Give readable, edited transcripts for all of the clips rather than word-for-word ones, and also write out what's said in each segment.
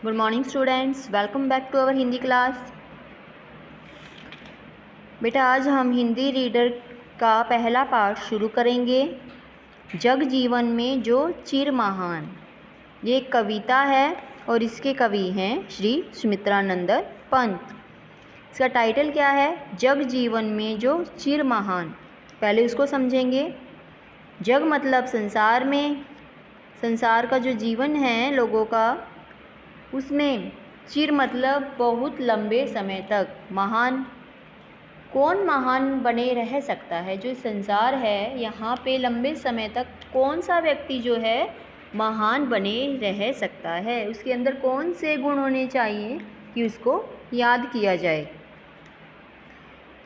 Good morning students, welcome back to our Hindi class. बेटा आज हम हिंदी रीडर का पहला पार्ट शुरू करेंगे। जग जीवन में जो चिर महान, ये एक कविता है और इसके कवि हैं श्री सुमित्रानंद पंत। इसका टाइटल क्या है? जग जीवन में जो चिर महान। पहले उसको समझेंगे। जग मतलब संसार में, संसार का जो जीवन है लोगों का, उसमें चिर मतलब बहुत लंबे समय तक। महान, कौन महान बने रह सकता है? जो संसार है यहाँ पे लंबे समय तक कौन सा व्यक्ति जो है महान बने रह सकता है? उसके अंदर कौन से गुण होने चाहिए कि उसको याद किया जाए?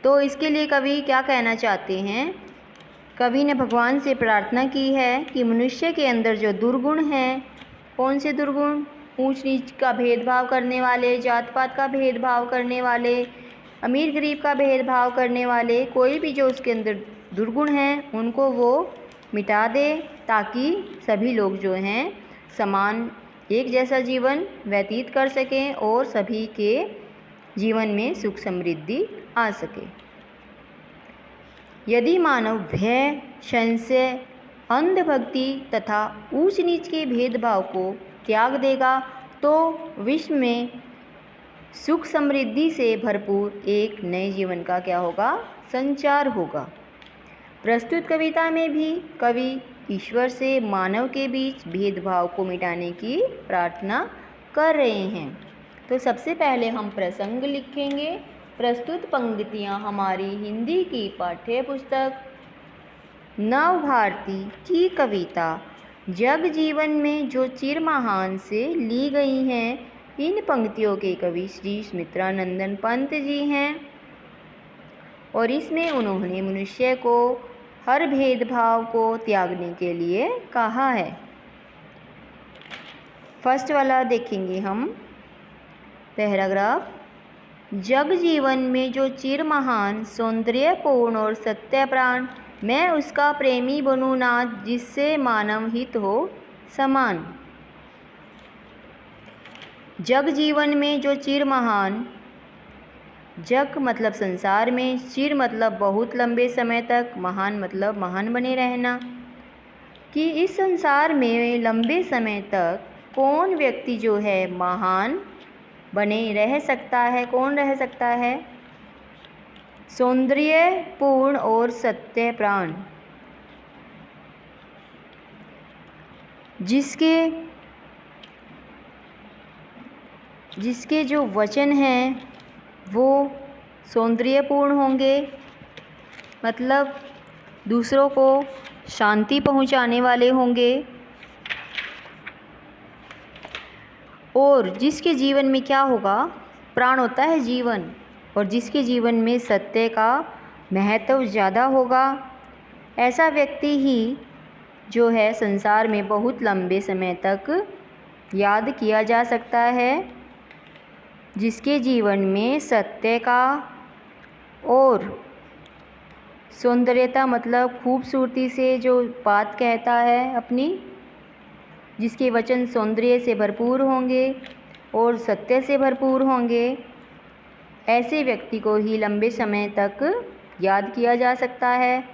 तो इसके लिए कवि क्या कहना चाहते हैं? कवि ने भगवान से प्रार्थना की है कि मनुष्य के अंदर जो दुर्गुण हैं, कौन से दुर्गुण? ऊंच नीच का भेदभाव करने वाले, जात पात का भेदभाव करने वाले, अमीर गरीब का भेदभाव करने वाले, कोई भी जो उसके अंदर दुर्गुण हैं उनको वो मिटा दे, ताकि सभी लोग जो हैं समान एक जैसा जीवन व्यतीत कर सकें और सभी के जीवन में सुख समृद्धि आ सके। यदि मानव भय, संशय, अंधभक्ति तथा ऊंच नीच के भेदभाव को त्याग देगा तो विश्व में सुख समृद्धि से भरपूर एक नए जीवन का क्या होगा? संचार होगा। प्रस्तुत कविता में भी कवि ईश्वर से मानव के बीच भेदभाव को मिटाने की प्रार्थना कर रहे हैं। तो सबसे पहले हम प्रसंग लिखेंगे। प्रस्तुत पंक्तियाँ हमारी हिंदी की पाठ्य पुस्तक नव भारती की कविता जग जीवन में जो चिर महान से ली गई हैं। इन पंक्तियों के कवि श्री सुमित्रानंद पंत जी हैं और इसमें उन्होंने मनुष्य को हर भेदभाव को त्यागने के लिए कहा है। फर्स्ट वाला देखेंगे हम पैराग्राफ। जग जीवन में जो चिर महान, सौंदर्यपूर्ण और सत्य प्राण, मैं उसका प्रेमी बनूं नाथ, जिससे मानव हित हो समान। जग जीवन में जो चिर महान, जग मतलब संसार में, चिर मतलब बहुत लंबे समय तक, महान मतलब महान बने रहना। कि इस संसार में लंबे समय तक कौन व्यक्ति जो है महान बने रह सकता है? कौन रह सकता है? सौंदर्यपूर्ण और सत्य प्राण, जिसके जो वचन हैं वो सौंदर्यपूर्ण होंगे, मतलब दूसरों को शांति पहुंचाने वाले होंगे, और जिसके जीवन में क्या होगा? प्राण होता है जीवन, और जिसके जीवन में सत्य का महत्व ज़्यादा होगा। ऐसा व्यक्ति ही जो है संसार में बहुत लंबे समय तक याद किया जा सकता है, जिसके जीवन में सत्य का और सौंदर्यता मतलब खूबसूरती से जो बात कहता है अपनी, जिसके वचन सौंदर्य से भरपूर होंगे और सत्य से भरपूर होंगे, ऐसे व्यक्ति को ही लंबे समय तक याद किया जा सकता है।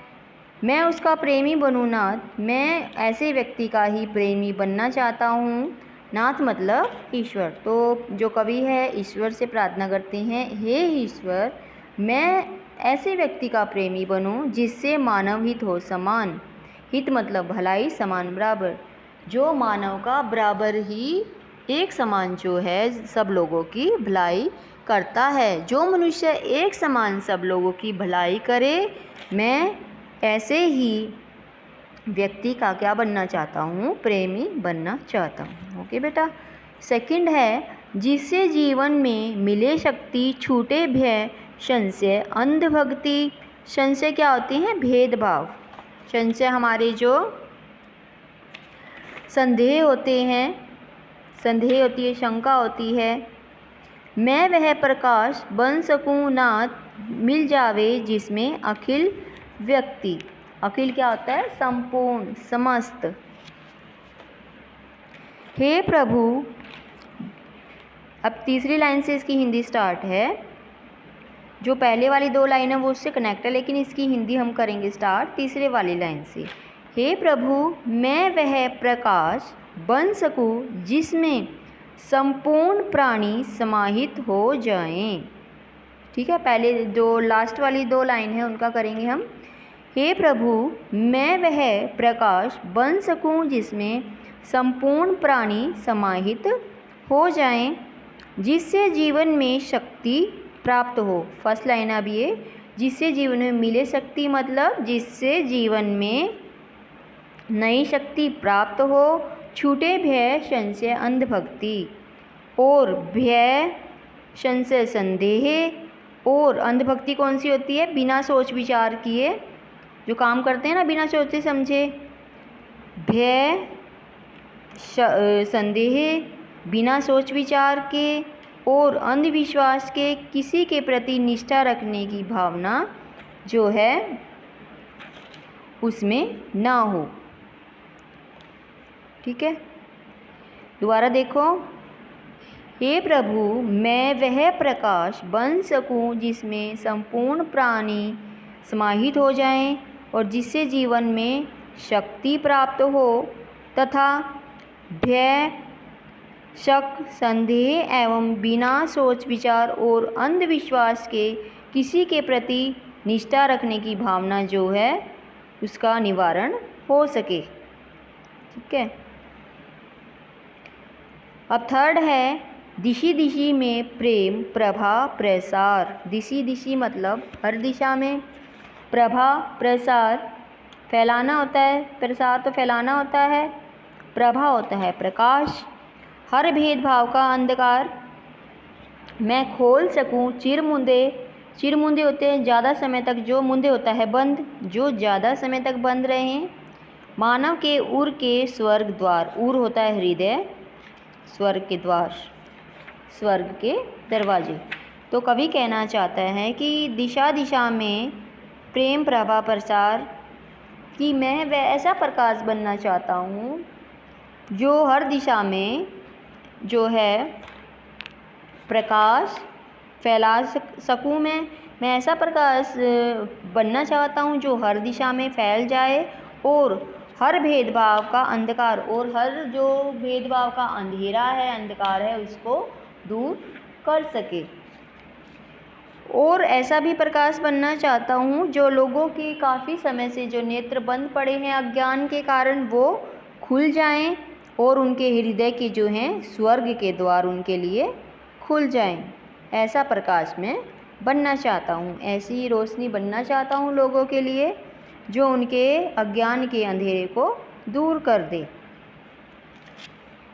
मैं उसका प्रेमी बनूं नाथ, मैं ऐसे व्यक्ति का ही प्रेमी बनना चाहता हूँ। नाथ मतलब ईश्वर। तो जो कवि है ईश्वर से प्रार्थना करते हैं, हे ईश्वर, मैं ऐसे व्यक्ति का प्रेमी बनूं जिससे मानव हित हो समान। हित मतलब भलाई, समान बराबर, जो मानव का बराबर ही एक समान जो है सब लोगों की भलाई करता है। जो मनुष्य एक समान सब लोगों की भलाई करे, मैं ऐसे ही व्यक्ति का क्या बनना चाहता हूँ? प्रेमी बनना चाहता हूँ। ओके बेटा। सेकंड है, जिससे जीवन में मिले शक्ति, छूटे भय, संशय, अंधभक्ति। संशय क्या होती है? भेदभाव। संशय हमारे जो संदेह होते हैं, संदेह होती है, शंका होती है। मैं वह प्रकाश बन सकूं नाथ, मिल जावे जिसमें अखिल व्यक्ति। अखिल क्या होता है? संपूर्ण, समस्त। हे प्रभु, अब तीसरी लाइन से इसकी हिंदी स्टार्ट है। जो पहले वाली 2 लाइन है वो उससे कनेक्ट है, लेकिन इसकी हिंदी हम करेंगे स्टार्ट तीसरे वाली लाइन से। हे प्रभु, मैं वह प्रकाश बन सकूं जिसमें संपूर्ण प्राणी समाहित हो जाएं। ठीक है, पहले जो लास्ट वाली 2 लाइन है उनका करेंगे हम। हे प्रभु, मैं वह प्रकाश बन सकूं जिसमें संपूर्ण प्राणी समाहित हो जाएं, जिससे जीवन में शक्ति प्राप्त हो। फर्स्ट लाइन अब ये, जिससे जीवन में मिले शक्ति, मतलब जिससे जीवन में नई शक्ति प्राप्त हो, छूटे भय संशय अंधभक्ति, और भय संशय संदेह। और अंधभक्ति कौन सी होती है? बिना सोच विचार किए जो काम करते हैं ना, बिना सोचे समझे। भय संदेह, बिना सोच विचार के, और अंधविश्वास के किसी के प्रति निष्ठा रखने की भावना जो है उसमें ना हो। ठीक है, दोबारा देखो। हे प्रभु, मैं वह प्रकाश बन सकूं जिसमें संपूर्ण प्राणी समाहित हो जाएं, और जिससे जीवन में शक्ति प्राप्त हो, तथा भय शक संदेह एवं बिना सोच विचार और अंधविश्वास के किसी के प्रति निष्ठा रखने की भावना जो है उसका निवारण हो सके। ठीक है, अब थर्ड है दिशि दिशि में प्रेम प्रभा प्रसार। दिशि दिशि मतलब हर दिशा में, प्रभा प्रसार फैलाना होता है, प्रसार तो फैलाना होता है, प्रभा होता है प्रकाश। हर भेदभाव का अंधकार मैं खोल सकूं, चिरमुंदे। चिरमुंदे होते हैं ज़्यादा समय तक, जो मुंदे होता है बंद, जो ज़्यादा समय तक बंद रहे हैं। मानव के उर के स्वर्ग द्वार, उर होता है हृदय, स्वर्ग के द्वार, स्वर्ग के दरवाजे। तो कवि कहना चाहता है कि दिशा दिशा में प्रेम प्रभा प्रसार, कि मैं वह ऐसा प्रकाश बनना चाहता हूँ जो हर दिशा में जो है प्रकाश फैला सकूँ। मैं ऐसा प्रकाश बनना चाहता हूँ जो हर दिशा में फैल जाए, और हर भेदभाव का अंधकार, और हर जो भेदभाव का अंधेरा है, अंधकार है, उसको दूर कर सके। और ऐसा भी प्रकाश बनना चाहता हूँ जो लोगों के काफ़ी समय से जो नेत्र बंद पड़े हैं अज्ञान के कारण, वो खुल जाएं, और उनके हृदय के जो हैं स्वर्ग के द्वार उनके लिए खुल जाएं। ऐसा प्रकाश मैं बनना चाहता हूँ, ऐसी रोशनी बनना चाहता हूँ लोगों के लिए जो उनके अज्ञान के अंधेरे को दूर कर दे।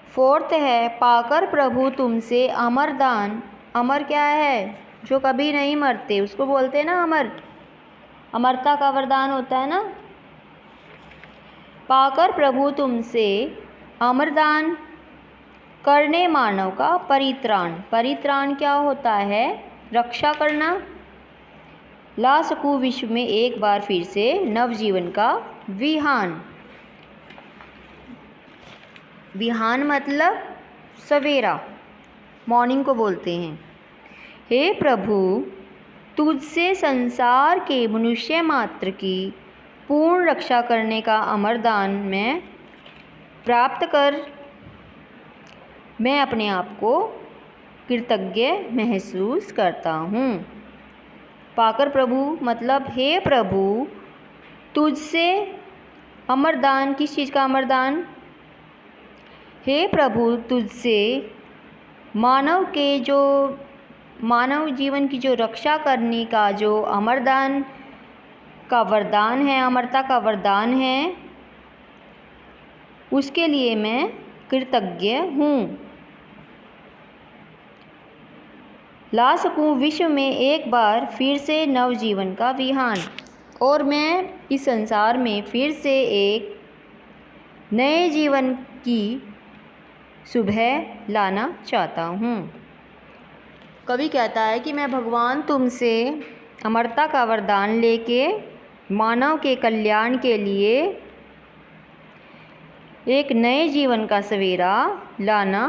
फोर्थ है पाकर प्रभु तुमसे अमर दान। अमर क्या है? जो कभी नहीं मरते, उसको बोलते हैं ना अमर, अमरता का वरदान होता है ना। पाकर प्रभु तुमसे अमरदान करने मानव का परित्राण। परित्राण क्या होता है? रक्षा करना। ला सकूं विश्व में एक बार फिर से नवजीवन का विहान। विहान मतलब सवेरा, मॉर्निंग को बोलते हैं। हे प्रभु, तुझसे संसार के मनुष्य मात्र की पूर्ण रक्षा करने का अमरदान मैं प्राप्त कर मैं अपने आप को कृतज्ञ महसूस करता हूँ। पाकर प्रभु मतलब हे प्रभु, तुझसे अमरदान, किस चीज़ का अमरदान? हे प्रभु, तुझसे मानव जीवन की जो रक्षा करने का जो अमरदान का वरदान है, अमरता का वरदान है, उसके लिए मैं कृतज्ञ हूँ। ला सकूं विश्व में एक बार फिर से नवजीवन का विहान, और मैं इस संसार में फिर से एक नए जीवन की सुबह लाना चाहता हूँ। कवि कहता है कि मैं भगवान तुमसे अमरता का वरदान लेके मानव के कल्याण के लिए एक नए जीवन का सवेरा लाना